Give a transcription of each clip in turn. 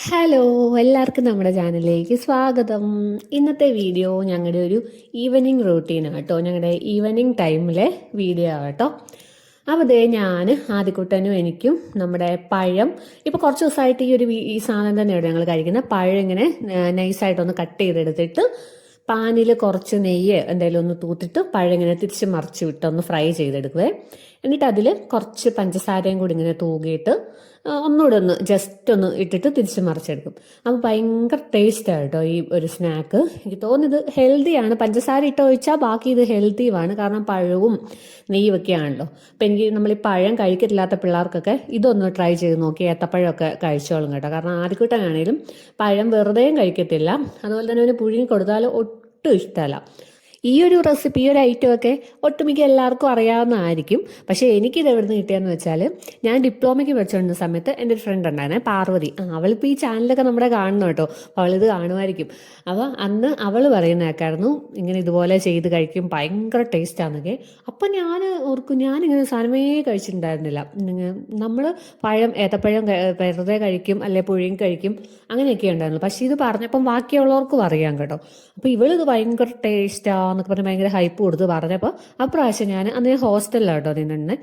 Hello, എല്ലാവർക്കും നമ്മുടെ ചാനലിലേക്ക് സ്വാഗതം. ഇന്നത്തെ വീഡിയോ ഞങ്ങളുടെ ഒരു ഈവനിങ് റൂട്ടീനാണ് കേട്ടോ. ഞങ്ങളുടെ ഈവനിങ് ടൈമിലെ വീഡിയോ ആട്ടോ. അപ്പോൾ അതേ ഞാൻ ആദ്യക്കുട്ടനും എനിക്കും നമ്മുടെ പഴം ഇപ്പോൾ കുറച്ച് ദിവസമായിട്ട് ഈ സാധനം തന്നെയാണ് ഞങ്ങൾ കഴിക്കുന്നത്. പഴം ഇങ്ങനെ നൈസായിട്ടൊന്ന് കട്ട് ചെയ്തെടുത്തിട്ട് പാനിൽ കുറച്ച് നെയ്യ് എന്തെങ്കിലും ഒന്ന് തൂത്തിട്ട് പഴം ഇങ്ങനെ തിരിച്ച് മറിച്ച് വിട്ടൊന്ന് ഫ്രൈ ചെയ്തെടുക്കുവേ. എന്നിട്ട് അതിൽ കുറച്ച് പഞ്ചസാരയും കൂടി ഇങ്ങനെ തൂകിയിട്ട് ഒന്നുകൂടെ ഒന്ന് ജസ്റ്റ് ഒന്ന് ഇട്ടിട്ട് തിരിച്ച് മറിച്ചെടുക്കും. അപ്പോൾ ഭയങ്കര ടേസ്റ്റാണ് കേട്ടോ ഈ ഒരു സ്നാക്ക്. എനിക്ക് തോന്നുന്നത് ഹെൽത്തിയാണ്. പഞ്ചസാര ഇട്ട് ഒഴിച്ചാൽ ബാക്കി ഇത് ഹെൽത്തിയുമാണ്, കാരണം പഴവും നെയ്യും ഒക്കെ ആണല്ലോ. അപ്പം എനിക്ക് നമ്മൾ ഈ പഴം കഴിക്കത്തില്ലാത്ത പിള്ളേർക്കൊക്കെ ഇതൊന്ന് ട്രൈ ചെയ്ത് നോക്കി ഏത്തപ്പഴമൊക്കെ കഴിച്ചോളും കേട്ടോ. കാരണം ആദ്യക്കൂട്ടാണെങ്കിലും പഴം വെറുതെയും കഴിക്കത്തില്ല, അതുപോലെ തന്നെ അവന് പുഴുങ്ങി കൊടുത്താൽ ഒട്ടും ഇഷ്ടമല്ല. ഈ ഒരു റെസിപ്പി, ഈ ഒരു ഐറ്റം ഒക്കെ ഒട്ടുമിക്ക എല്ലാവർക്കും അറിയാവുന്നതായിരിക്കും. പക്ഷേ എനിക്കിത് എവിടെ നിന്ന് കിട്ടിയെന്ന് വെച്ചാൽ, ഞാൻ ഡിപ്ലോമയ്ക്ക് പഠിച്ചുകൊണ്ടിരുന്ന സമയത്ത് എൻ്റെ ഒരു ഫ്രണ്ട് ഉണ്ടായിരുന്നേ, പാർവതി. അവളിപ്പോൾ ഈ ചാനലൊക്കെ നമ്മുടെ കാണണം കേട്ടോ, അവളിത് കാണുമായിരിക്കും. അപ്പോൾ അന്ന് അവൾ പറയുന്നേക്കായിരുന്നു ഇങ്ങനെ ഇതുപോലെ ചെയ്ത് കഴിക്കും, ഭയങ്കര ടേസ്റ്റാണെന്നൊക്കെ. അപ്പം ഞാൻ ഓർക്കും, ഞാനിങ്ങനെ സാധനമേ കഴിച്ചിട്ടുണ്ടായിരുന്നില്ല. നമ്മൾ ഏത്തപ്പഴം വെറുതെ കഴിക്കും, അല്ലെ പുഴുങ്ങി കഴിക്കും, അങ്ങനെയൊക്കെ ഉണ്ടായിരുന്നു. പക്ഷേ ഇത് പറഞ്ഞപ്പം ബാക്കിയുള്ളവർക്കും അറിയാം കേട്ടോ. അപ്പോൾ ഇവളിത് ഭയങ്കര ടേസ്റ്റാന്നൊക്കെ പറഞ്ഞ് ഭയങ്കര ഹൈപ്പ് കൊടുത്ത് പറഞ്ഞപ്പോൾ അപ്രാവശ്യം അന്ന് ഞാൻ ഹോസ്റ്റലിലാണ് കേട്ടോ നിന്നെ.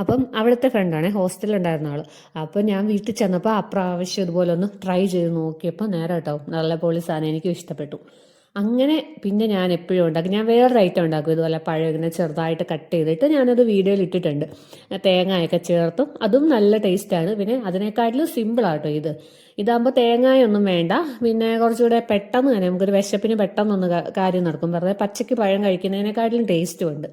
അപ്പം അവിടുത്തെ ഫ്രണ്ടാണ്, ഹോസ്റ്റലിലുണ്ടായിരുന്ന ആൾ. അപ്പം ഞാൻ വീട്ടിൽ ചെന്നപ്പോൾ അപ്രാവശ്യം ഇതുപോലെ ഒന്ന് ട്രൈ ചെയ്ത് നോക്കിയപ്പോൾ നേരെ കേട്ടോ നല്ല പൊളി സാധനം, എനിക്കും ഇഷ്ടപ്പെട്ടു. അങ്ങനെ പിന്നെ ഞാൻ എപ്പോഴും ഉണ്ടാക്കും. ഞാൻ വേറൊരു ഐറ്റം ഉണ്ടാക്കും ഇതുപോലെ പഴം ഇങ്ങനെ ചെറുതായിട്ട് കട്ട് ചെയ്തിട്ട് ഞാനത് വീഡിയോയിൽ ഇട്ടിട്ടുണ്ട്, തേങ്ങയൊക്കെ ചേർത്തും. അതും നല്ല ടേസ്റ്റാണ്. പിന്നെ അതിനേക്കാട്ടിലും സിമ്പിളാട്ടോ ഇതാകുമ്പോൾ തേങ്ങയൊന്നും വേണ്ട. പിന്നെ കുറച്ചുകൂടെ പെട്ടെന്ന് തന്നെ നമുക്കൊരു വിശപ്പിന് പെട്ടെന്നൊന്ന് കാര്യം നടക്കും. വെറുതെ പച്ചയ്ക്ക് പഴം കഴിക്കുന്നതിനെക്കാട്ടിലും ടേസ്റ്റും ഉണ്ട്.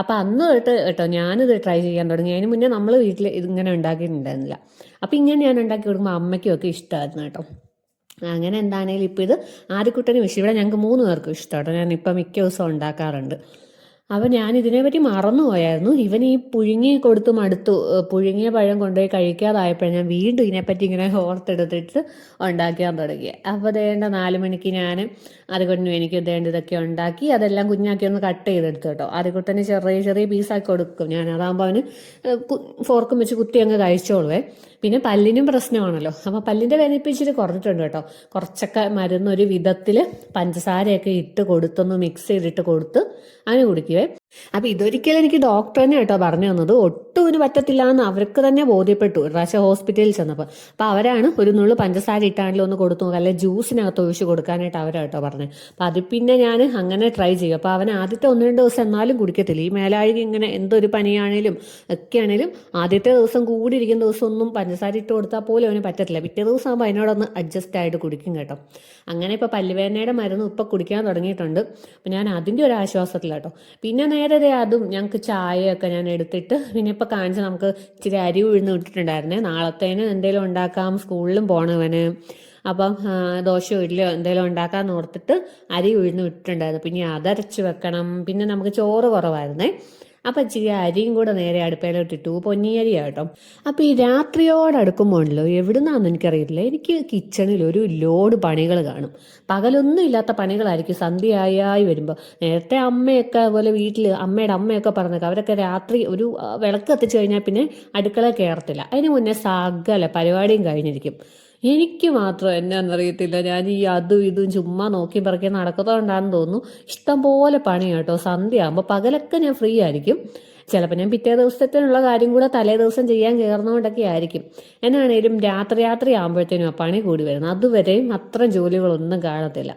അപ്പം അന്ന് തൊട്ട് കേട്ടോ ഞാനിത് ട്രൈ ചെയ്യാൻ തുടങ്ങി. അതിന് മുന്നേ നമ്മൾ വീട്ടിൽ ഇതിങ്ങനെ ഉണ്ടാക്കിയിട്ടുണ്ടായിരുന്നില്ല. അപ്പം ഇങ്ങനെ ഞാൻ ഉണ്ടാക്കി കൊടുക്കുമ്പോൾ അമ്മയ്ക്കും ഒക്കെ ഇഷ്ടമായിരുന്നു കേട്ടോ. അങ്ങനെ എന്താണേലും ഇപ്പം ഇത് ആദ്യക്കുട്ടനും ഇഷ്ടം. ഇവിടെ ഞങ്ങൾക്ക് 3 പേർക്കും ഇഷ്ടമാട്ടോ. ഞാൻ ഇപ്പം മിക്ക ദിവസവും ഉണ്ടാക്കാറുണ്ട്. അപ്പം ഞാൻ ഇതിനെപ്പറ്റി മറന്നുപോയായിരുന്നു. ഇവൻ ഈ പുഴുങ്ങി കൊടുത്ത് മടുത്തു. പുഴുങ്ങിയ പഴം കൊണ്ടുപോയി കഴിക്കാതായപ്പോൾ ഞാൻ വീണ്ടും ഇതിനെപ്പറ്റി ഇങ്ങനെ ഓർത്തെടുത്തിട്ട് ഉണ്ടാക്കാൻ തുടങ്ങി. അപ്പോൾ ദേണ്ട 4 മണിക്ക് ഞാൻ അതുകൊണ്ടും എനിക്ക് ഇതൊക്കെ ഉണ്ടാക്കി അതെല്ലാം കുഞ്ഞാക്കി ഒന്ന് കട്ട് ചെയ്തെടുത്തു കേട്ടോ. അതുകൊണ്ടു ചെറിയ ചെറിയ പീസാക്കി കൊടുക്കും ഞാൻ. അതാകുമ്പോൾ അവന് ഫോർക്കും വെച്ച് കുത്തി അങ്ങ് കഴിച്ചോളുവേ. പിന്നെ പല്ലിനും പ്രശ്നമാണല്ലോ. അപ്പോൾ പല്ലിൻ്റെ വേദനിപ്പിച്ചിട്ട് കുറഞ്ഞിട്ടുണ്ട് കേട്ടോ. കുറച്ചൊക്കെ മരുന്ന് ഒരു വിധത്തിൽ പഞ്ചസാരയൊക്കെ ഇട്ട് കൊടുത്തൊന്ന് മിക്സ് ചെയ്തിട്ട് കൊടുത്ത് അങ്ങനെ കുടിക്കുവേ. അപ്പം ഇതൊരിക്കലും എനിക്ക് ഡോക്ടർ തന്നെ കേട്ടോ പറഞ്ഞു തന്നത്. ഒട്ടും ഇതിന് പറ്റത്തില്ല എന്ന് അവർക്ക് തന്നെ ബോധ്യപ്പെട്ടു ഒരു പ്രാവശ്യം ഹോസ്പിറ്റലിൽ ചെന്നപ്പോൾ. അപ്പം അവരാണ് ഒരു നുള്ളു പഞ്ചസാര ഇട്ടാണെങ്കിലും ഒന്ന് കൊടുത്തു നോക്കുക, അല്ലെങ്കിൽ ജ്യൂസിനകത്ത് ഒഴിച്ച് കൊടുക്കാനായിട്ട് അവരാട്ടോ പറഞ്ഞത്. അപ്പം അതിൽ പിന്നെ ഞാൻ അങ്ങനെ ട്രൈ ചെയ്യും. അപ്പോൾ അവൻ ആദ്യത്തെ 1-2 ദിവസം എന്നാലും കുടിക്കത്തില്ല. ഈ മേലാഴിക ഇങ്ങനെ എന്തൊരു പനിയാണേലും ഒക്കെ ആണേലും ആദ്യത്തെ ദിവസം കൂടിയിരിക്കുന്ന ദിവസം ഒന്നും പഞ്ചസാര ഇട്ട് കൊടുത്താൽ പോലും അവന് പറ്റത്തില്ല. പിറ്റേ ദിവസം ആകുമ്പോൾ അതിനോടൊന്ന് അഡ്ജസ്റ്റ് ആയിട്ട് കുടിക്കും കേട്ടോ. അങ്ങനെ ഇപ്പോൾ പല്ലുവേദനയുടെ മരുന്ന് ഇപ്പോൾ കുടിക്കാൻ തുടങ്ങിയിട്ടുണ്ട്. അപ്പം ഞാൻ അതിൻ്റെ ഒരു ആശ്വാസത്തിലാട്ടോ. പിന്നെ നേരെ അതും ഞങ്ങൾക്ക് ചായയൊക്കെ ഞാൻ എടുത്തിട്ട് പിന്നെ ഇപ്പോൾ കാണിച്ച് നമുക്ക് ഇച്ചിരി അരി ഉഴുന്ന് ഇട്ടിട്ടുണ്ടായിരുന്നേ. നാളത്തേന് എന്തെങ്കിലും ഉണ്ടാക്കാം, സ്കൂളിലും പോകണവന്. അപ്പം ദോശയോ ഇഡ്ഡലിയോ എന്തെങ്കിലും ഉണ്ടാക്കാൻ ഓർത്തിട്ട് അരി ഉഴുന്ന് ഇട്ടിട്ടുണ്ടായിരുന്നു. പിന്നെ അതരച്ച് വെക്കണം. പിന്നെ നമുക്ക് ചോറ് കുറവായിരുന്നേ. അപ്പം ഇച്ചിരി അരിയും കൂടെ നേരെ അടുപ്പയിലോട്ടിട്ടു. പൊന്നിയരിയാണ് കേട്ടോ. അപ്പം ഈ രാത്രിയോടടുക്കുമ്പോൾ ഉണ്ടല്ലോ, എവിടുന്നാന്ന് എനിക്കറിയില്ല, എനിക്ക് കിച്ചണിൽ ഒരു ലോഡ് പണികൾ കാണും. പകലൊന്നും ഇല്ലാത്ത പണികളായിരിക്കും സന്ധ്യയായി വരുമ്പോൾ. നേരത്തെ അമ്മയൊക്കെ അതുപോലെ വീട്ടിൽ അമ്മയുടെ അമ്മയൊക്കെ പറഞ്ഞേക്കാം, അവരൊക്കെ രാത്രി ഒരു വിളക്ക് കത്തിച്ചു കഴിഞ്ഞാൽ പിന്നെ അടുക്കള കയറത്തില്ല. അതിന് മുന്നേ സകല പരിപാടിയും കഴിഞ്ഞിരിക്കും. എനിക്ക് മാത്രം എന്നാന്നറിയത്തില്ല, ഞാൻ ഈ അതും ഇതും ചുമ്മാ നോക്കി പറക്കി നടക്കുന്നതുകൊണ്ടാണെന്ന് തോന്നുന്നു ഇഷ്ടം പോലെ പണി കേട്ടോ. സന്ധ്യ ആകുമ്പോൾ പകലൊക്കെ ഞാൻ ഫ്രീ ആയിരിക്കും. ചിലപ്പോൾ ഞാൻ പിറ്റേ ദിവസത്തിനുള്ള കാര്യം കൂടെ തലേ ദിവസം ചെയ്യാൻ കയറുന്നതുകൊണ്ടൊക്കെ ആയിരിക്കും. എന്നാണേലും രാത്രി ആകുമ്പോഴത്തേനും ആ പണി കൂടി വരുന്നത്. അതുവരെയും അത്ര ജോലികളൊന്നും കാണത്തില്ല.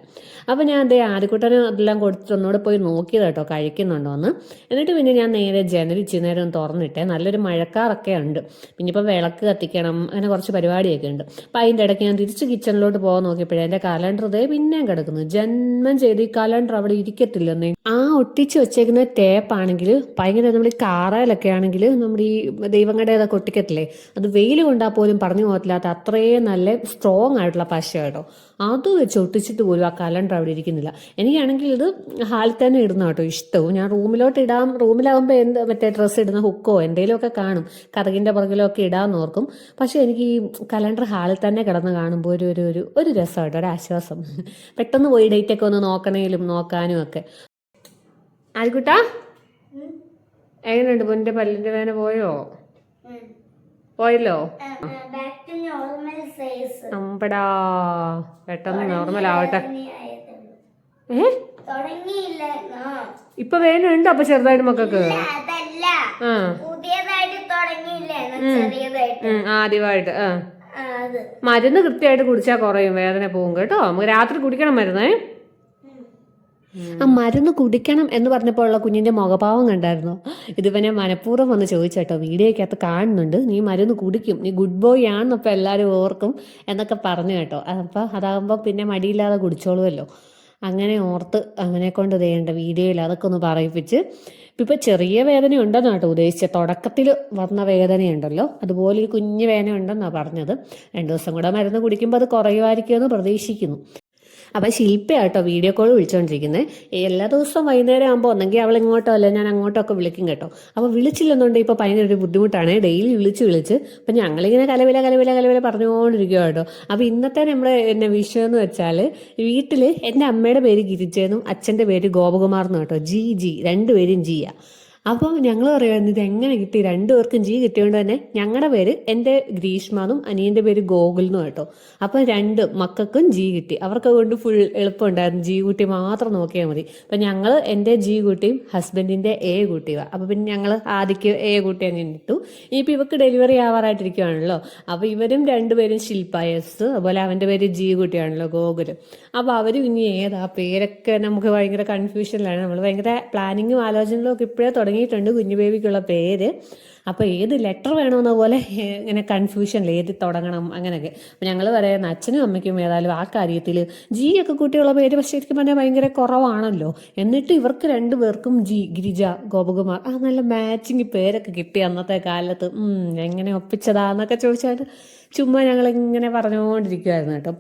അപ്പം ഞാൻ ആദ്യക്കുട്ടന് അതെല്ലാം കൊടുത്തിട്ട് ഒന്നുകൂടെ പോയി നോക്കിയത് കേട്ടോ കഴിക്കുന്നുണ്ടോ എന്ന്. എന്നിട്ട് പിന്നെ ഞാൻ നേരെ ജനലിച്ച് നേരം തുറന്നിട്ടേ. നല്ലൊരു മഴക്കാറൊക്കെ ഉണ്ട്. പിന്നെ ഇപ്പം വിളക്ക് കത്തിക്കണം, അങ്ങനെ കുറച്ച് പരിപാടിയൊക്കെ ഉണ്ട്. അപ്പം അതിൻ്റെ ഇടയ്ക്ക് ഞാൻ തിരിച്ച് കിച്ചണിലോട്ട് പോകാൻ നോക്കിയപ്പോഴേ എൻ്റെ കലണ്ടർ പിന്നെയും കിടക്കുന്നു. ജന്മം ചെയ്ത് ഈ കലണ്ടർ അവിടെ ഇരിക്കത്തില്ലെന്നേ. ആ ഒട്ടിച്ച് വെച്ചേക്കുന്ന ടേപ്പാണെങ്കിൽ ഭയങ്കര, നമ്മുടെ ഈ കാറയിലൊക്കെ ആണെങ്കിൽ നമ്മുടെ ഈ ദൈവങ്ങളുടെ ഇതൊക്കെ ഒട്ടിക്കത്തില്ലേ, അത് വെയിൽ കൊണ്ടാൽ പോലും പറഞ്ഞു പോകത്തില്ലാത്ത അത്രയും നല്ല സ്ട്രോങ് ആയിട്ടുള്ള പശ കേട്ടോ. അത് വെച്ച് ഒട്ടിച്ചിട്ട് പോലും ആ കലണ്ടർ അവിടെ ഇരിക്കുന്നില്ല. എനിക്കാണെങ്കിൽ ഇത് ഹാളിൽ തന്നെ ഇടുന്ന കേട്ടോ ഇഷ്ടവും. ഞാൻ റൂമിലാകുമ്പോൾ മറ്റേ ഡ്രസ്സ് ഇടുന്ന ഹുക്കോ എന്തെങ്കിലുമൊക്കെ കാണും, കതകിൻ്റെ പുറകിലൊക്കെ ഇടാമെന്ന് ഓർക്കും. പക്ഷെ എനിക്ക് ഈ കലണ്ടർ ഹാളിൽ തന്നെ കിടന്ന് കാണുമ്പോൾ ഒരു രസമായിട്ടോ, ഒരു ആശ്വാസം. പെട്ടെന്ന് പോയി ഡേറ്റൊക്കെ ഒന്ന് നോക്കാനും ഒക്കെ. ആയിക്കോട്ടാ, എങ്ങനെയുണ്ട് പൊന്നിൻ്റെ പല്ലിൻ്റെ വേദന പോയോ? പോയല്ലോ. Back to normal size. അമ്പടാ, പെട്ടെന്ന് നോർമൽ ആവട്ടെ. തുടങ്ങിയില്ല. ഇപ്പൊ വേദനയുണ്ടോ അപ്പൊ ചെറുതായിട്ട് മക്കൾക്ക്? അതല്ല, പുതിയതായിട്ട് തുടങ്ങിയില്ലേ, ചെറിയതായിട്ട് ആദ്യമായിട്ട്. മരുന്ന് കൃത്യമായിട്ട് കുടിച്ചാൽ കുറയും, വേദന പോകും കേട്ടോ. നമുക്ക് രാത്രി കുടിക്കണം മരുന്നേ. ആ മരുന്ന് കുടിക്കണം എന്ന് പറഞ്ഞപ്പോൾ ഉള്ള കുഞ്ഞിന്റെ മുഖഭാവം കണ്ടായിരുന്നു. ഇതിവനെ മനഃപൂർവ്വം വന്ന് ചോദിച്ചേട്ടോ, വീഡിയോക്കകത്ത് കാണുന്നുണ്ട്, നീ മരുന്ന് കുടിക്കും, നീ ഗുഡ് ബോയ് ആണെന്നപ്പോൾ എല്ലാവരും ഓർക്കും എന്നൊക്കെ പറഞ്ഞു കേട്ടോ. അപ്പം അതാകുമ്പോൾ പിന്നെ മടിയില്ലാതെ കുടിച്ചോളുമല്ലോ. അങ്ങനെ ഓർത്ത് അവനെ കൊണ്ട് ചെയ്യേണ്ട വീഡിയോയിൽ അതൊക്കെ ഒന്ന് പറയിപ്പിച്ച്. ഇപ്പം ചെറിയ വേദന ഉണ്ടെന്നാണ് കേട്ടോ ഉദ്ദേശിച്ചത്. തുടക്കത്തിൽ വന്ന വേദനയുണ്ടല്ലോ, അതുപോലെ ഒരു കുഞ്ഞു വേദന ഉണ്ടെന്നാണ് പറഞ്ഞത്. 2 ദിവസം കൂടെ മരുന്ന് കുടിക്കുമ്പോൾ അത് കുറയുമായിരിക്കുമെന്ന് പ്രതീക്ഷിക്കുന്നു. അപ്പം ശില്പയാട്ടോ വീഡിയോ കോൾ വിളിച്ചുകൊണ്ടിരിക്കുന്നത്. എല്ലാ ദിവസവും വൈകുന്നേരം ആകുമ്പോൾ ഒന്നെങ്കിൽ അവൾ ഇങ്ങോട്ടോ അല്ല ഞാൻ അങ്ങോട്ടോ ഒക്കെ വിളിക്കും കേട്ടോ. അപ്പോൾ വിളിച്ചില്ലെന്നുണ്ടെങ്കിൽ ഇപ്പോൾ ഭയങ്കര ഒരു ബുദ്ധിമുട്ടാണ്. ഡെയിലി വിളിച്ച് അപ്പം ഞങ്ങളിങ്ങനെ കലവില പറഞ്ഞുകൊണ്ടിരിക്കുക കേട്ടോ. അപ്പോൾ ഇന്നത്തെ നമ്മുടെ വിഷയം എന്ന് വെച്ചാൽ, വീട്ടിൽ എൻ്റെ അമ്മയുടെ പേര് ഗിരിജെന്നും അച്ഛൻ്റെ പേര് ഗോപകുമാർ എന്നും കേട്ടോ. ജി രണ്ടുപേരും ജിയാ. അപ്പം ഞങ്ങൾ പറയുമായിരുന്നു, ഇത് എങ്ങനെ കിട്ടി, 2 പേർക്കും ജി കിട്ടിയോണ്ട് തന്നെ ഞങ്ങളുടെ പേര്, എൻ്റെ ഗ്രീഷ്മന്നും അനിയൻ്റെ പേര് ഗോകുലെന്നും കേട്ടോ. അപ്പം 2 മക്കൾക്കും ജി കിട്ടി. അവർക്ക് കൊണ്ട് ഫുൾ എളുപ്പമുണ്ടായിരുന്നു, ജി കുട്ടി മാത്രം നോക്കിയാൽ മതി. അപ്പം ഞങ്ങൾ എൻ്റെ ജി കുട്ടിയും ഹസ്ബൻഡിൻ്റെ എ കുട്ടിയുക. അപ്പം പിന്നെ ഞങ്ങൾ ആദ്യക്ക് എ കുട്ടി അങ്ങനെ ഇട്ടു. ഇനിയിപ്പോൾ ഇവർക്ക് ഡെലിവറി ആവാറായിട്ടിരിക്കുകയാണല്ലോ. അപ്പോൾ ഇവരും 2 പേരും ശില്പ എസ്, അതുപോലെ അവൻ്റെ പേര് ജി കുട്ടിയാണല്ലോ, ഗോകുല്. അപ്പോൾ അവരും ഇനി ഏതാ പേരൊക്കെ നമുക്ക് ഭയങ്കര കൺഫ്യൂഷനിലാണ്. നമ്മൾ ഭയങ്കര പ്ലാനിങ്ങും ആലോചനകളും ഒക്കെ ഇപ്പോഴേ തുടങ്ങിയിട്ടുണ്ട് കുഞ്ഞു ബേബിക്കുള്ള പേര്. അപ്പോൾ ഏത് ലെറ്റർ വേണമെന്ന പോലെ ഇങ്ങനെ കൺഫ്യൂഷനിൽ ഏത് തുടങ്ങണം അങ്ങനെയൊക്കെ. അപ്പം ഞങ്ങൾ പറയുന്ന അച്ഛനും അമ്മയ്ക്കും ഏതായാലും ആ കാര്യത്തിൽ ജി ഒക്കെ കുട്ടിയുള്ള പേര് പക്ഷേ ശരിക്കും പറഞ്ഞാൽ ഭയങ്കര കുറവാണല്ലോ. എന്നിട്ട് ഇവർക്ക് 2 പേർക്കും ജി, ഗിരിജ, ഗോപകുമാർ, നല്ല മാച്ചിങ് പേരൊക്കെ കിട്ടി അന്നത്തെ കാലത്ത്. എങ്ങനെ ഒപ്പിച്ചതാന്നൊക്കെ ചോദിച്ചാൽ ചുമ്മാ ഞങ്ങളിങ്ങനെ പറഞ്ഞുകൊണ്ടിരിക്കുമായിരുന്നു കേട്ടോ.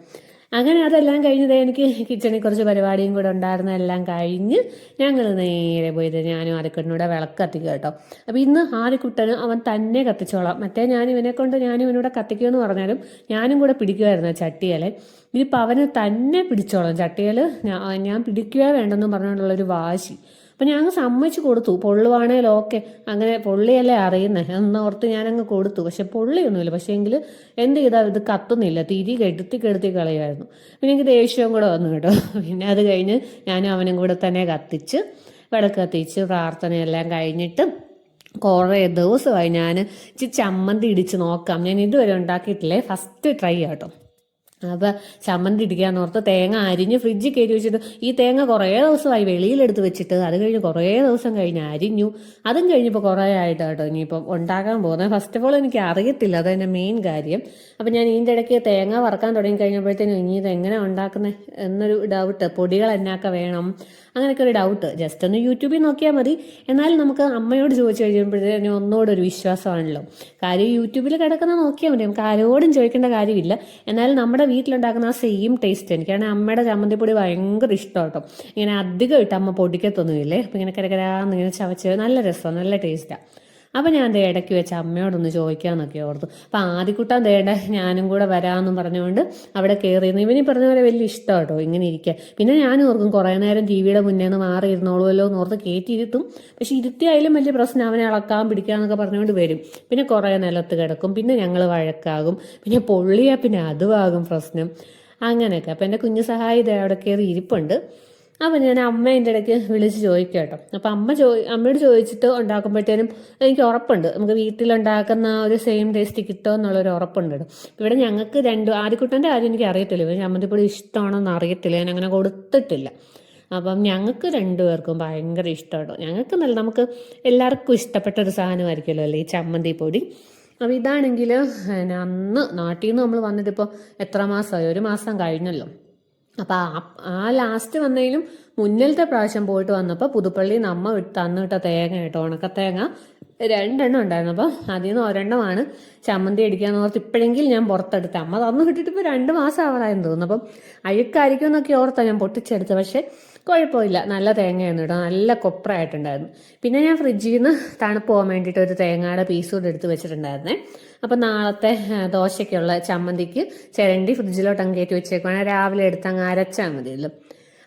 അങ്ങനെ അതെല്ലാം കഴിഞ്ഞത് എനിക്ക് കിച്ചണിൽ കുറച്ച് പരിപാടിയും കൂടെ ഉണ്ടായിരുന്നു. എല്ലാം കഴിഞ്ഞ് ഞങ്ങൾ നേരെ പോയത് ഞാനും ആദിക്കുട്ടനൂടെ വിളക്ക് കത്തിക്കുക കേട്ടോ. അപ്പോൾ ഇന്ന് ആദിക്കുട്ടന് അവൻ തന്നെ കത്തിച്ചോളാം. മറ്റേ ഞാനും ഇവനൂടെ കത്തിക്കുമെന്ന് പറഞ്ഞാലും ഞാനും കൂടെ പിടിക്കുമായിരുന്നു ചട്ടിയലെ. ഇതിപ്പോൾ അവന് തന്നെ പിടിച്ചോളാം ചട്ടിയൽ, ഞാൻ പിടിക്കുക വേണ്ടെന്നും പറഞ്ഞുകൊണ്ടുള്ളൊരു വാശി. അപ്പം ഞാൻ സമ്മതിച്ച് കൊടുത്തു, പൊള്ളുവാണേലും ഓക്കെ, അങ്ങനെ പൊള്ളിയല്ലേ അറിയുന്നത് എന്നോർത്ത് ഞാനങ്ങ് കൊടുത്തു. പക്ഷെ പൊള്ളിയൊന്നുമില്ല. പക്ഷേ എങ്കിൽ എന്ത് ചെയ്താൽ ഇത് കത്തുന്നില്ല, തിരി കെടുത്തി കളയുമായിരുന്നു. പിന്നെ എനിക്ക് ദേഷ്യവും കൂടെ വന്നു കേട്ടോ. പിന്നെ അത് കഴിഞ്ഞ് ഞാനും അവനും കൂടെ തന്നെ കത്തിച്ച് വിളക്ക് കത്തിച്ച് പ്രാർത്ഥനയെല്ലാം കഴിഞ്ഞിട്ട് കുറേ ദിവസമായി ഞാൻ ചമ്മന്തി ഇടിച്ച് നോക്കാം. ഞാൻ ഇതുവരെ ഉണ്ടാക്കിയിട്ടില്ലേ, ഫസ്റ്റ് ട്രൈ കേട്ടോ. അപ്പം ചമ്മന്തി ഇടിക്കാന്ന് ഓർത്ത് തേങ്ങ അരിഞ്ഞ് ഫ്രിഡ്ജിൽ കയറ്റി വെച്ചിട്ട്, ഈ തേങ്ങ കുറേ ദിവസമായി വെളിയിലെടുത്ത് വെച്ചിട്ട്, അത് കഴിഞ്ഞ് കുറേ ദിവസം കഴിഞ്ഞ് അരിഞ്ഞു. അതും കഴിഞ്ഞപ്പോൾ കുറേ ആയിട്ട് കേട്ടോ ഇനിയിപ്പം ഉണ്ടാക്കാൻ പോകുന്നത്. ഫസ്റ്റ് ഓഫ് ഓൾ എനിക്ക് അറിയത്തില്ല, അതെൻ്റെ മെയിൻ കാര്യം. അപ്പം ഞാൻ ഇതിൻ്റെ ഇടയ്ക്ക് തേങ്ങ വറക്കാൻ തുടങ്ങി കഴിഞ്ഞപ്പോഴത്തേനും ഇനി ഇത് എങ്ങനെ ഉണ്ടാക്കുന്നത് എന്നൊരു ഡൗട്ട്, പൊടികൾ എന്നാക്കെ വേണം അങ്ങനെയൊക്കെ ഒരു ഡൗട്ട്. ജസ്റ്റ് ഒന്ന് യൂട്യൂബിൽ നോക്കിയാൽ മതി. എന്നാലും നമുക്ക് അമ്മയോട് ചോദിച്ചു കഴിയുമ്പോഴത്തേനും ഒന്നുകൂടെ ഒരു വിശ്വാസമാണല്ലോ. കാര്യം യൂട്യൂബിൽ കിടക്കുന്ന നോക്കിയാൽ മതി, നമുക്ക് ആരോടും ചോദിക്കേണ്ട കാര്യമില്ല. എന്നാലും നമ്മുടെ വീട്ടിലുണ്ടാക്കുന്ന ആ സെയിം ടേസ്റ്റ് എനിക്കാണ്. അമ്മയുടെ ചമ്മന്തിപ്പൊടി ഭയങ്കര ഇഷ്ടം കേട്ടോ. ഇങ്ങനെ അധികം ഇട്ട് അമ്മ പൊടിക്കത്തൊന്നുമില്ലേ, അപ്പം ഇങ്ങനെ കരകരാന്ന് ഇങ്ങനെ ചവച്ച് നല്ല രസമാണ്, നല്ല ടേസ്റ്റാണ്. അപ്പം ഞാൻ ഇടയ്ക്ക് വെച്ച് അമ്മയോടൊന്ന് ചോദിക്കാമെന്നൊക്കെ ഓർത്തു. അപ്പം ആദ്യക്കുട്ടാൻ ദേണ്ട ഞാനും കൂടെ വരാമെന്നും പറഞ്ഞുകൊണ്ട് അവിടെ കയറിയിരുന്നു. ഇവനീ പറഞ്ഞ പോലെ വലിയ ഇഷ്ടം കേട്ടോ ഇങ്ങനെ ഇരിക്കാൻ. പിന്നെ ഞാനും ഓർക്കും കുറേ നേരം ടി വിയുടെ മുന്നേ നിന്ന് മാറി ഇരുന്നോളുമല്ലോ എന്ന് ഓർത്ത് കയറ്റിയിരുത്തും. പക്ഷെ ഇരുത്തിയായാലും വലിയ പ്രശ്നം, അവനെ അളക്കാൻ പിടിക്കാന്നൊക്കെ പറഞ്ഞുകൊണ്ട് വരും. പിന്നെ കുറേ നിലത്ത് കിടക്കും, പിന്നെ ഞങ്ങൾ വഴക്കാകും, പിന്നെ പൊള്ളിയാൽ പിന്നെ അതുമാകും പ്രശ്നം, അങ്ങനെയൊക്കെ. അപ്പം എൻ്റെ കുഞ്ഞു സഹായി അവിടെ കയറി ഇരിപ്പുണ്ട്. അപ്പം ഞാൻ അമ്മേൻ്റെ ഇടയ്ക്ക് വിളിച്ച് ചോദിക്കാം കേട്ടോ. അപ്പം അമ്മയോട് ചോദിച്ചിട്ട് ഉണ്ടാക്കുമ്പോഴത്തേനും എനിക്ക് ഉറപ്പുണ്ട് നമുക്ക് വീട്ടിലുണ്ടാക്കുന്ന ഒരു സെയിം ടേസ്റ്റ് കിട്ടുമോ എന്നുള്ളൊരു ഉറപ്പുണ്ട് കേട്ടോ. ഇവിടെ ഞങ്ങൾക്ക് ആദ്യക്കുട്ടൻ്റെ കാര്യം എനിക്ക് അറിയത്തില്ല, ഇവർ ചമ്മന്തിപ്പൊടി ഇഷ്ടമാണെന്ന് അറിയത്തില്ല, ഞാൻ അങ്ങനെ കൊടുത്തിട്ടില്ല. അപ്പം ഞങ്ങൾക്ക് 2 പേർക്കും ഭയങ്കര ഇഷ്ടം കേട്ടോ. ഞങ്ങൾക്ക് നല്ല, നമുക്ക് എല്ലാവർക്കും ഇഷ്ടപ്പെട്ട ഒരു സാധനമായിരിക്കുമല്ലോ അല്ലേ ഈ ചമ്മന്തിപ്പൊടി. അപ്പോൾ ഇതാണെങ്കിൽ അന്ന് നാട്ടിൽ നിന്ന് നമ്മൾ വന്നിട്ട് ഇപ്പോൾ എത്ര മാസമായി, 1 മാസം കഴിഞ്ഞല്ലോ. അപ്പം ആ ലാസ്റ്റ് വന്നതിലും മുന്നിലത്തെ പ്രാവശ്യം പോയിട്ട് വന്നപ്പോൾ പുതുപ്പള്ളിയിൽ നിന്ന് അമ്മ തന്നിട്ട തേങ്ങ കേട്ടോ, ഉണക്കത്തേങ്ങ 2 എണ്ണം ഉണ്ടായിരുന്നു. അപ്പം അതിൽ നിന്ന് ഒരെണ്ണമാണ് ചമ്മന്തി അടിക്കാന്ന് ഓർത്ത് ഇപ്പോഴെങ്കിലും ഞാൻ പുറത്തെടുത്ത്. അമ്മ തന്നു കിട്ടിയിട്ട് ഇപ്പോൾ 2 മാസം ആവാറായെന്ന് തോന്നുന്നു. അപ്പം അഴുക്കായിരിക്കും എന്നൊക്കെ ഓർത്താണ് ഞാൻ പൊട്ടിച്ചെടുത്തത്. പക്ഷേ കുഴപ്പമില്ല, നല്ല തേങ്ങയായിരുന്നു കേട്ടോ, നല്ല കൊപ്രയായിട്ടുണ്ടായിരുന്നു. പിന്നെ ഞാൻ ഫ്രിഡ്ജിൽ നിന്ന് തണുപ്പ് പോകാൻ വേണ്ടിയിട്ട് ഒരു തേങ്ങയുടെ പീസ് കൂടെ എടുത്ത് വെച്ചിട്ടുണ്ടായിരുന്നേ. അപ്പം നാളത്തെ ദോശയ്ക്കുള്ള ചമ്മന്തിക്ക് ചിരണ്ടി ഫ്രിഡ്ജിലോട്ട് അങ്ങ് കയറ്റി വെച്ചേക്കുവാണെങ്കിൽ രാവിലെ എടുത്ത് അങ്ങ് അരച്ചാൽ മതിയല്ലോ.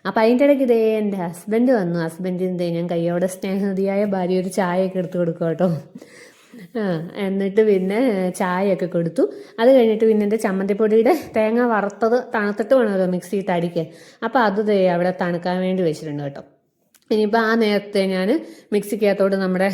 അപ്പം അതിൻ്റെ ഇടയ്ക്ക് ഇതേ എൻ്റെ ഹസ്ബൻഡ് വന്നു. ഹസ്ബൻഡിൻ്റെ ഞാൻ കയ്യോടെ സ്നേഹനിധിയായ ഭാര്യ ഒരു ചായയൊക്കെ എടുത്ത് കൊടുക്കും കേട്ടോ. എന്നിട്ട് പിന്നെ ചായയൊക്കെ കൊടുത്തു. അത് കഴിഞ്ഞിട്ട് പിന്നെ എൻ്റെ ചമ്മന്തിപ്പൊടിയുടെ തേങ്ങ വറുത്തത് തണുത്തിട്ട് വേണമല്ലോ മിക്സിയിട്ട് അടിക്കാൻ. അപ്പോൾ അത് ദേ അവിടെ തണുക്കാൻ വേണ്ടി വെച്ചിട്ടുണ്ട് കേട്ടോ. ഇനിയിപ്പോൾ ആ നേരത്തെ ഞാൻ മിക്സിക്കകത്തോട് നമ്മുടെ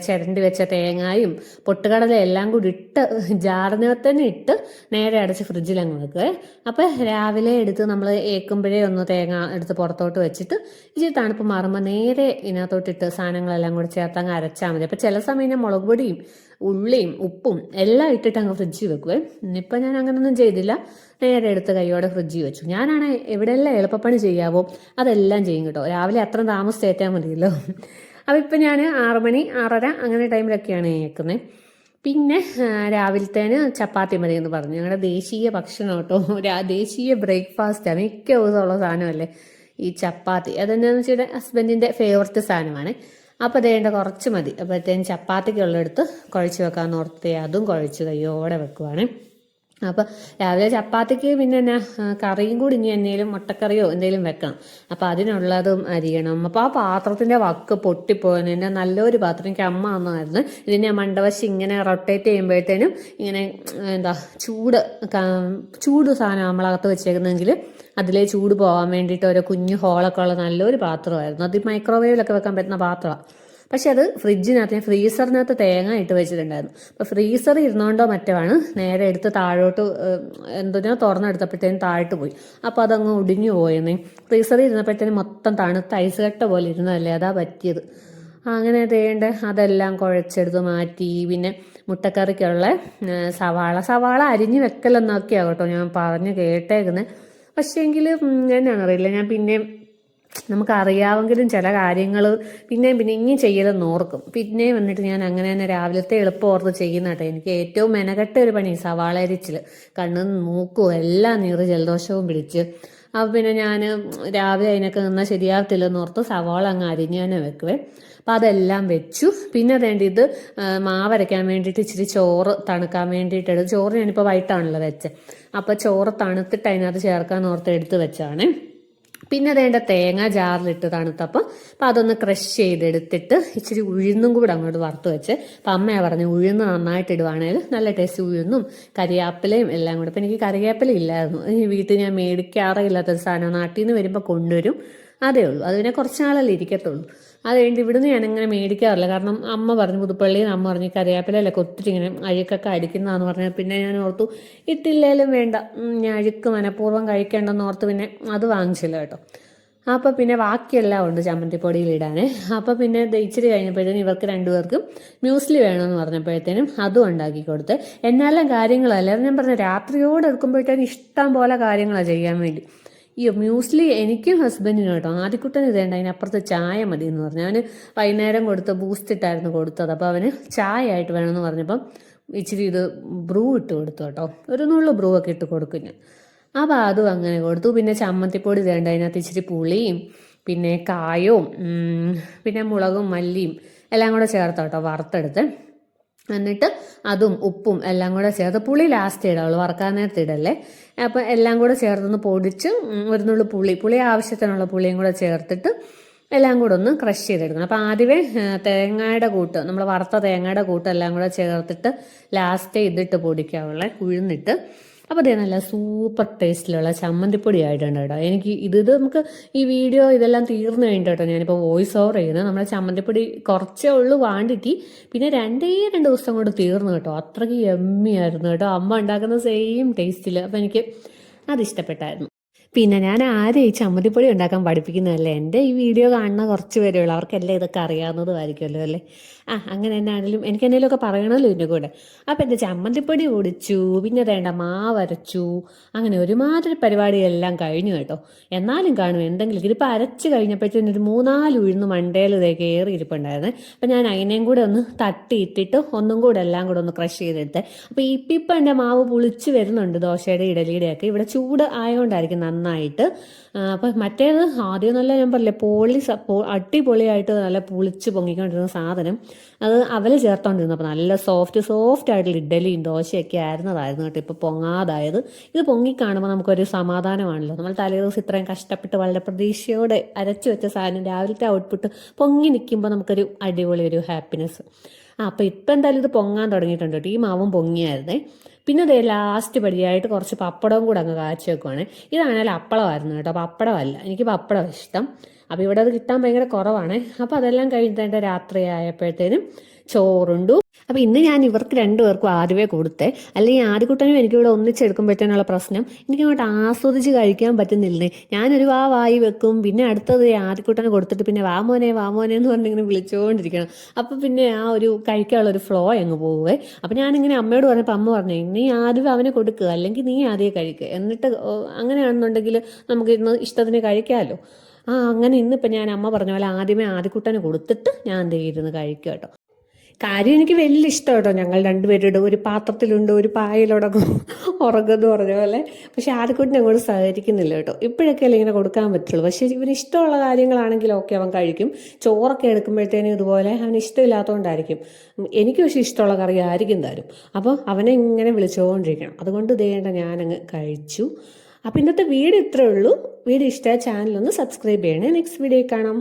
ചിരണ്ടി വെച്ച തേങ്ങായും പൊട്ടുകടല എല്ലാം കൂടി ഇട്ട് ജാറിനകത്ത് തന്നെ ഇട്ട് നേരെ അടച്ച് ഫ്രിഡ്ജിൽ അങ്ങ് വെക്കുക. അപ്പോൾ രാവിലെ എടുത്ത് നമ്മൾ ഏക്കുമ്പോഴേ ഒന്ന് തേങ്ങ എടുത്ത് പുറത്തോട്ട് വെച്ചിട്ട് ഇച്ചിരി തണുപ്പ് മാറുമ്പോൾ നേരെ ഇതിനകത്തോട്ടിട്ട് സാധനങ്ങളെല്ലാം കൂടി ചേർത്ത് അങ്ങ് അരച്ചാൽ മതി. അപ്പോൾ ചില സമയം ഞാൻ മുളക് പൊടിയും ഉള്ളിയും ഉപ്പും എല്ലാം ഇട്ടിട്ട് അങ്ങ് ഫ്രിഡ്ജിൽ വെക്കുവേ. ഇന്നിപ്പോൾ ഞാൻ അങ്ങനെയൊന്നും ചെയ്തില്ല, നേരെ എടുത്ത് കൈയോടെ ഫ്രിഡ്ജിൽ വെച്ചു. ഞാനാണ് എവിടെയെല്ലാം എളുപ്പപ്പണി ചെയ്യാവോ അതെല്ലാം ചെയ്യും കേട്ടോ. രാവിലെ അത്ര താമസിച്ചേറ്റാൽ മതിയല്ലോ. അപ്പോൾ ഇപ്പം ഞാൻ 6 മണി 6:30 അങ്ങനെ ടൈമിലൊക്കെയാണ് കേൾക്കുന്നത്. പിന്നെ രാവിലത്തേന് ചപ്പാത്തി മതി എന്ന് പറഞ്ഞു. ഞങ്ങളുടെ ദേശീയ ഭക്ഷണം കേട്ടോ, ദേശീയ ബ്രേക്ക്ഫാസ്റ്റാണ്, മിക്ക ദിവസമുള്ള സാധനമല്ലേ ഈ ചപ്പാത്തി. അതെന്താണെന്ന് വെച്ചാൽ ഹസ്ബൻഡിൻ്റെ ഫേവററ്റ് സാധനമാണ്. അപ്പോൾ അതേണ്ട കുറച്ച് മതി. അപ്പോഴത്തേനും ചപ്പാത്തിക്കുള്ളെടുത്ത് കുഴച്ച് വെക്കാമെന്ന് ഓർത്ത് അതും കുഴച്ച് കയ്യോടെ വെക്കുവാണ്. അപ്പോൾ രാവിലെ ചപ്പാത്തിക്ക് പിന്നെ എന്നാ കറിയും കൂടി ഇനി എന്തെങ്കിലും മുട്ടക്കറിയോ എന്തെങ്കിലും വെക്കണം. അപ്പോൾ അതിനുള്ളതും അരിയണം. അപ്പോൾ ആ പാത്രത്തിൻ്റെ വക്ക് പൊട്ടിപ്പോയെന്ന്, എൻ്റെ നല്ലൊരു പാത്രം എനിക്ക് അമ്മ തന്നതായിരുന്നു. ഇതിനെ മണ്ടവശം ഇങ്ങനെ റൊട്ടേറ്റ് ചെയ്യുമ്പോഴത്തേനും ഇങ്ങനെ എന്താ ചൂട് സാധനം നമ്മളകത്ത് വെച്ചേക്കുന്നെങ്കിൽ അതിലെ ചൂട് പോകാൻ വേണ്ടിയിട്ട് ഓരോ കുഞ്ഞു ഹോളൊക്കെ ഉള്ള നല്ലൊരു പാത്രമായിരുന്നു. അത് മൈക്രോവേവിലൊക്കെ വെക്കാൻ പറ്റുന്ന പാത്രമാണ്. പക്ഷെ അത് ഫ്രിഡ്ജിനകത്ത്, ഞാൻ ഫ്രീസറിനകത്ത് തേങ്ങ ഇട്ട് വെച്ചിട്ടുണ്ടായിരുന്നു. അപ്പോൾ ഫ്രീസർ ഇരുന്നോണ്ടോ മറ്റവാണ് നേരെ എടുത്ത് താഴോട്ട് എന്തിനോ തുറന്നെടുത്തപ്പോഴത്തേനും താഴ്ത്തു പോയി. അപ്പോൾ അതങ്ങ് ഒടിഞ്ഞു പോയെന്നേ. ഫ്രീസറിൽ ഇരുന്നപ്പോഴത്തേനും മൊത്തം തണുത്ത് ഐസ് കട്ട പോലെ ഇരുന്നതല്ലേ, അതാ പറ്റിയത്. അങ്ങനെ തേണ്ട അതെല്ലാം കുഴച്ചെടുത്ത് മാറ്റി. പിന്നെ മുട്ടക്കറിക്കുള്ള സവാള അരിഞ്ഞ് വെക്കലെന്നൊക്കെയാണ് കേട്ടോ ഞാൻ പറഞ്ഞ് കേട്ടേക്കുന്നത്. പക്ഷേങ്കിൽ എന്നാണെന്നറിയില്ല, ഞാൻ പിന്നെ നമുക്കറിയാമെങ്കിലും ചില കാര്യങ്ങൾ പിന്നെ ഇനിയും ചെയ്യലെന്ന് ഓർക്കും. പിന്നെ വന്നിട്ട് ഞാൻ അങ്ങനെ തന്നെ രാവിലത്തെ എളുപ്പം ഓർത്ത് ചെയ്യുന്ന കേട്ടോ. എനിക്ക് ഏറ്റവും മെനക്കെട്ട ഒരു പണി സവാള അരിച്ചിൽ, കണ്ണും മൂക്കും എല്ലാം നീറ് ജലദോഷവും പിടിച്ച്. അപ്പോൾ പിന്നെ ഞാൻ രാവിലെ അതിനൊക്കെ നിന്നാൽ ശരിയാകത്തില്ലെന്ന് ഓർത്ത് സവാള അങ്ങ് അരിഞ്ഞ് തന്നെ വെക്കുവേ. അപ്പോൾ അതെല്ലാം വെച്ചു. പിന്നെ അതേണ്ടി ഇത് മാവരയ്ക്കാൻ വേണ്ടിയിട്ട് ഇച്ചിരി ചോറ് തണുക്കാൻ വേണ്ടിയിട്ട് ചോറ് ഞാനിപ്പോൾ വൈകിട്ടാണല്ലോ വെച്ചത്. അപ്പോൾ ചോറ് തണുത്തിട്ട് അതിനകത്ത് ചേർക്കാൻ ഓർത്ത് എടുത്ത് വെച്ചാണ്. പിന്നെ അതേണ്ട തേങ്ങ ജാറിലിട്ട് തണുത്തപ്പോൾ അപ്പോൾ അതൊന്ന് ക്രഷ് ചെയ്തെടുത്തിട്ട് ഇച്ചിരി ഉഴുന്നും കൂടെ അങ്ങോട്ട് വറുത്ത് വെച്ച്. അപ്പം അമ്മയാ പറഞ്ഞു ഉഴുന്ന് നന്നായിട്ട് ഇടുവാണെങ്കിൽ നല്ല ടേസ്റ്റ്, ഉഴുന്നും കരിയാപ്പിലയും എല്ലാം കൂടെ. അപ്പം എനിക്ക് കരിയാപ്പില ഇല്ലായിരുന്നു, ഈ വീട്ടിൽ ഞാൻ മേടിക്കാറേ ഇല്ലാത്തൊരു സാധനം, നാട്ടിൽ നിന്ന് വരുമ്പോൾ കൊണ്ടുവരും, അതേ ഉള്ളൂ. അത് പിന്നെ കുറച്ച് നാളല്ലേ ഇരിക്കത്തുള്ളൂ. അത് കഴിഞ്ഞിട്ട് ഇവിടുന്ന് ഞാനിങ്ങനെ മേടിക്കാറില്ല. കാരണം അമ്മ പറഞ്ഞു, പുതുപ്പള്ളിയിൽ അമ്മ പറഞ്ഞു കരിയാപ്പിലൊക്കെ ഒത്തിരി ഇങ്ങനെ അഴുക്കൊക്കെ അടിക്കുന്നതാന്ന് പറഞ്ഞാൽ പിന്നെ ഞാൻ ഓർത്തു ഇട്ടില്ലേലും വേണ്ട, ഞാൻ അഴുക്ക് മനഃപൂർവ്വം കഴിക്കേണ്ടെന്ന് ഓർത്ത് പിന്നെ അത് വാങ്ങിച്ചില്ല കേട്ടോ. അപ്പോൾ പിന്നെ ബാക്കിയെല്ലാം ഉണ്ട് ചമ്മന്തിപ്പൊടിയിൽ ഇടാനേ. അപ്പോൾ പിന്നെ ഇച്ചിരി കഴിഞ്ഞപ്പോഴത്തേനും ഇവർക്ക് രണ്ടുപേർക്കും മ്യൂസ്ലി വേണമെന്ന് പറഞ്ഞപ്പോഴത്തേനും അതും ഉണ്ടാക്കി കൊടുത്ത്. എന്നാലും കാര്യങ്ങളല്ല, ഞാൻ പറഞ്ഞ രാത്രിയോടെ എടുക്കുമ്പോഴത്തേനും ഇഷ്ടം പോലെ കാര്യങ്ങളാണ് ചെയ്യാൻ വേണ്ടി. ഈ മ്യൂസ്ലി എനിക്കും ഹസ്ബൻഡിനും കേട്ടോ. ആദ്യക്കുട്ടന് ഇതേണ്ട അതിനപ്പുറത്ത് ചായ മതി എന്ന് പറഞ്ഞു. അവന് വൈകുന്നേരം ബൂസ്റ്റ് ഇട്ടായിരുന്നു കൊടുത്തത്. അപ്പോൾ അവന് ചായ ആയിട്ട് വേണമെന്ന് പറഞ്ഞപ്പം ഇച്ചിരി ഇത് ബ്രൂ ഇട്ട് കൊടുത്തു കേട്ടോ. ഒരു നുള്ളു ബ്രൂ ഒക്കെ ഇട്ട് കൊടുക്കും ഞാൻ. അപ്പോൾ അതും അങ്ങനെ കൊടുത്തു. പിന്നെ ചമ്മന്തിപ്പൊടി ഇതേണ്ട അതിനകത്ത് ഇച്ചിരി പുളിയും പിന്നെ കായവും പിന്നെ മുളകും മല്ലിയും എല്ലാം കൂടെ ചേർത്ത് കേട്ടോ വറുത്തെടുത്ത്. എന്നിട്ട് അതും ഉപ്പും എല്ലാം കൂടെ ചേർത്ത്, പുളി ലാസ്റ്റ് ഇടാവുള്ളൂ, വറക്കാൻ നേരത്തെ ഇടല്ലേ. അപ്പോൾ എല്ലാം കൂടെ ചേർത്തൊന്ന് പൊടിച്ച് ഒരു നുള്ളു പുളി ആവശ്യത്തിനുള്ള പുളിയും കൂടെ ചേർത്തിട്ട് എല്ലാം കൂടെ ഒന്ന് ക്രഷ് ചെയ്തെടുക്കണം. അപ്പോൾ ആദ്യമേ തേങ്ങയുടെ കൂട്ട്, നമ്മൾ വറുത്ത തേങ്ങയുടെ കൂട്ട് എല്ലാം കൂടെ ചേർത്തിട്ട് ലാസ്റ്റ് ഇതിട്ട് പൊടിക്കാവുള്ള ഉഴുന്നിട്ട്. അപ്പോൾ അതേ നല്ല സൂപ്പർ ടേസ്റ്റിലുള്ള ചമ്മന്തിപ്പൊടി ആയിട്ടുണ്ട് കേട്ടോ. എനിക്ക് ഇത് നമുക്ക് ഈ വീഡിയോ ഇതെല്ലാം തീർന്നു കഴിഞ്ഞിട്ട് കേട്ടോ ഞാനിപ്പോൾ വോയിസ് ഓവർ ചെയ്യുന്നത്. നമ്മുടെ ചമ്മന്തിപ്പൊടി കുറച്ചേ ഉള്ളൂ ക്വാണ്ടിറ്റി, പിന്നെ 2 ദിവസം കൊണ്ട് തീർന്നു കേട്ടോ. അത്രയ്ക്ക് യമ്മിയായിരുന്നു കേട്ടോ, അമ്മ ഉണ്ടാക്കുന്ന സെയിം ടേസ്റ്റിൽ. അപ്പോൾ എനിക്ക് അതിഷ്ടപ്പെട്ടായിരുന്നു. പിന്നെ ഞാൻ ആരെയും ഈ ചമ്മന്തിപ്പൊടി ഉണ്ടാക്കാൻ പഠിപ്പിക്കുന്നതല്ലേ, എൻ്റെ ഈ വീഡിയോ കാണുന്ന കുറച്ച് പേരേ ഉള്ളൂ, അവർക്കെല്ലാം ഇതൊക്കെ അറിയാവുന്നതുമായിരിക്കുമല്ലോ അല്ലേ. അങ്ങനെ തന്നെ ആണെങ്കിലും എനിക്ക് എന്തെങ്കിലുമൊക്കെ പറയണമല്ലോ ഇതിൻ്റെ കൂടെ. അപ്പോൾ എൻ്റെ ചമ്മന്തിപ്പൊടി പൊടിച്ചു, പിന്നെ വേണ്ട മാവരച്ചു, അങ്ങനെ ഒരുമാതിരി പരിപാടിയെല്ലാം കഴിഞ്ഞു കേട്ടോ. എന്നാലും കാണും എന്തെങ്കിലും. ഇതിപ്പോൾ അരച്ച് കഴിഞ്ഞപ്പോഴത്തേനും ഒരു 3-4 ഉഴുന്ന് മണ്ടയിൽ ഇതേക്ക് ഏറി ഇരിപ്പുണ്ടായിരുന്നു. അപ്പോൾ ഞാൻ അതിനെയും കൂടെ ഒന്ന് തട്ടിയിട്ടിട്ട് ഒന്നും കൂടെ എല്ലാം കൂടെ ഒന്ന് ക്രഷ് ചെയ്തെടുത്ത്. അപ്പോൾ ഇപ്പം എൻ്റെ മാവ് പുളിച്ച് വരുന്നുണ്ട്, ദോശയുടെ ഇഡലിയുടെയൊക്കെ. ഇവിടെ ചൂട് ആയതുകൊണ്ടായിരിക്കും നന്നായിട്ട്. അപ്പം മറ്റേത് ആദ്യം നല്ല ഞാൻ പറഞ്ഞില്ലേ അടിപൊളിയായിട്ട് നല്ല പുളിച്ച് പൊങ്ങിക്കൊണ്ടിരുന്ന സാധനം, അത് അവൽ ചേർത്തോണ്ടിരുന്നു. അപ്പോൾ നല്ല സോഫ്റ്റ് ആയിട്ടുള്ള ഇഡലിയും ദോശയൊക്കെ ആയിരുന്നതായിരുന്നു കേട്ടോ. ഇപ്പോൾ പൊങ്ങാതായത്, ഇത് പൊങ്ങിക്കാണുമ്പോൾ നമുക്കൊരു സമാധാനമാണല്ലോ. നമ്മൾ തലേദിവസം ഇത്രയും കഷ്ടപ്പെട്ട് വളരെ പ്രതീക്ഷയോടെ അരച്ചു വെച്ച സാധനം രാവിലത്തെ ഔട്ട്പുട്ട് പൊങ്ങി നിൽക്കുമ്പോൾ നമുക്കൊരു അടിപൊളി ഒരു ഹാപ്പിനെസ്. അപ്പോൾ ഇപ്പം എന്തായാലും ഇത് പൊങ്ങാൻ തുടങ്ങിയിട്ടുണ്ട് കേട്ടോ. ഈ മാവും പൊങ്ങിയായിരുന്നേ. പിന്നെ അതേ ലാസ്റ്റ് പടിയായിട്ട് കുറച്ച് പപ്പടവും കൂടെ അങ്ങ് കാച്ചി വെക്കുവാണ്. ഇതാണെങ്കിൽ അപ്പളമായിരുന്നു കേട്ടോ, പപ്പടമല്ല. എനിക്ക് പപ്പടം ഇഷ്ടം. അപ്പോൾ ഇവിടെ അത് കിട്ടാൻ ഭയങ്കര കുറവാണ്. അപ്പോൾ അതെല്ലാം കഴിഞ്ഞിട്ട് രാത്രി ആയപ്പോഴത്തേനും ചോറുണ്ടു. അപ്പോൾ ഇന്ന് ഞാൻ ഇവർക്ക് രണ്ടുപേർക്കും ആദ്യമേ കൊടുത്തേ. അല്ലെങ്കിൽ ആദ്യക്കുട്ടനും എനിക്കിവിടെ ഒന്നിച്ചെടുക്കുമ്പോഴത്തേനുള്ള പ്രശ്നം, എനിക്ക് അങ്ങോട്ട് ആസ്വദിച്ച് കഴിക്കാൻ പറ്റുന്നില്ലേ. ഞാനൊരു വായി വെക്കും, പിന്നെ അടുത്തത് ആദ്യക്കുട്ടന് കൊടുത്തിട്ട് പിന്നെ വാമോനെ എന്ന് പറഞ്ഞിങ്ങനെ വിളിച്ചുകൊണ്ടിരിക്കണം. അപ്പോൾ പിന്നെ ആ ഒരു കഴിക്കാനുള്ളൊരു ഫ്ലോ അങ്ങ് പോവേ. അപ്പോൾ ഞാനിങ്ങനെ അമ്മയോട് പറഞ്ഞപ്പോൾ അമ്മ പറഞ്ഞു, നീ ആദ്യം അവനെ കൊടുക്കുക, അല്ലെങ്കിൽ നീ ആദ്യം കഴിക്കുക, എന്നിട്ട് അങ്ങനെയാണെന്നുണ്ടെങ്കിൽ നമുക്ക് ഇന്ന് ഇഷ്ടത്തിന് കഴിക്കാമല്ലോ. അങ്ങനെ ഇന്നിപ്പോൾ ഞാൻ അമ്മ പറഞ്ഞ പോലെ ആദ്യമേ ആദ്യക്കുട്ടന് കൊടുത്തിട്ട് ഞാൻ എന്ത് ഇരുന്ന് കഴിക്കുക കേട്ടോ. കാര്യം എനിക്ക് വലിയ ഇഷ്ടം കേട്ടോ. ഞങ്ങൾ രണ്ടുപേരുടെ ഒരു പാത്രത്തിലുണ്ട്, ഒരു പായലുടങ്ങും ഉറങ്ങുമെന്ന് പറഞ്ഞ പോലെ. പക്ഷെ ആദ്യക്കുട്ടിനെ അങ്ങോട്ട് സഹകരിക്കുന്നില്ല കേട്ടോ. ഇപ്പോഴൊക്കെ അല്ലേ ഇങ്ങനെ കൊടുക്കാൻ പറ്റുള്ളൂ. പക്ഷേ ഇവന് ഇഷ്ടമുള്ള കാര്യങ്ങളാണെങ്കിൽ ഓക്കെ അവൻ കഴിക്കും. ചോറൊക്കെ എടുക്കുമ്പോഴത്തേനും ഇതുപോലെ അവന് ഇഷ്ടമില്ലാത്തതുകൊണ്ടായിരിക്കും. എനിക്ക് പക്ഷേ ഇഷ്ടമുള്ള കറി ആയിരിക്കും തരും. അപ്പോൾ അവനെ ഇങ്ങനെ വിളിച്ചുകൊണ്ടിരിക്കണം. അതുകൊണ്ട് ഇതേണ്ട ഞാനങ്ങ് കഴിച്ചു. അപ്പോൾ ഇന്നത്തെ വീഡിയോ ഇത്രയേ ഉള്ളൂ. വീഡിയോ ഇഷ്ടമായ ചാനലൊന്ന് സബ്സ്ക്രൈബ് ചെയ്യണേ. നെക്സ്റ്റ് വീഡിയോ കാണാം.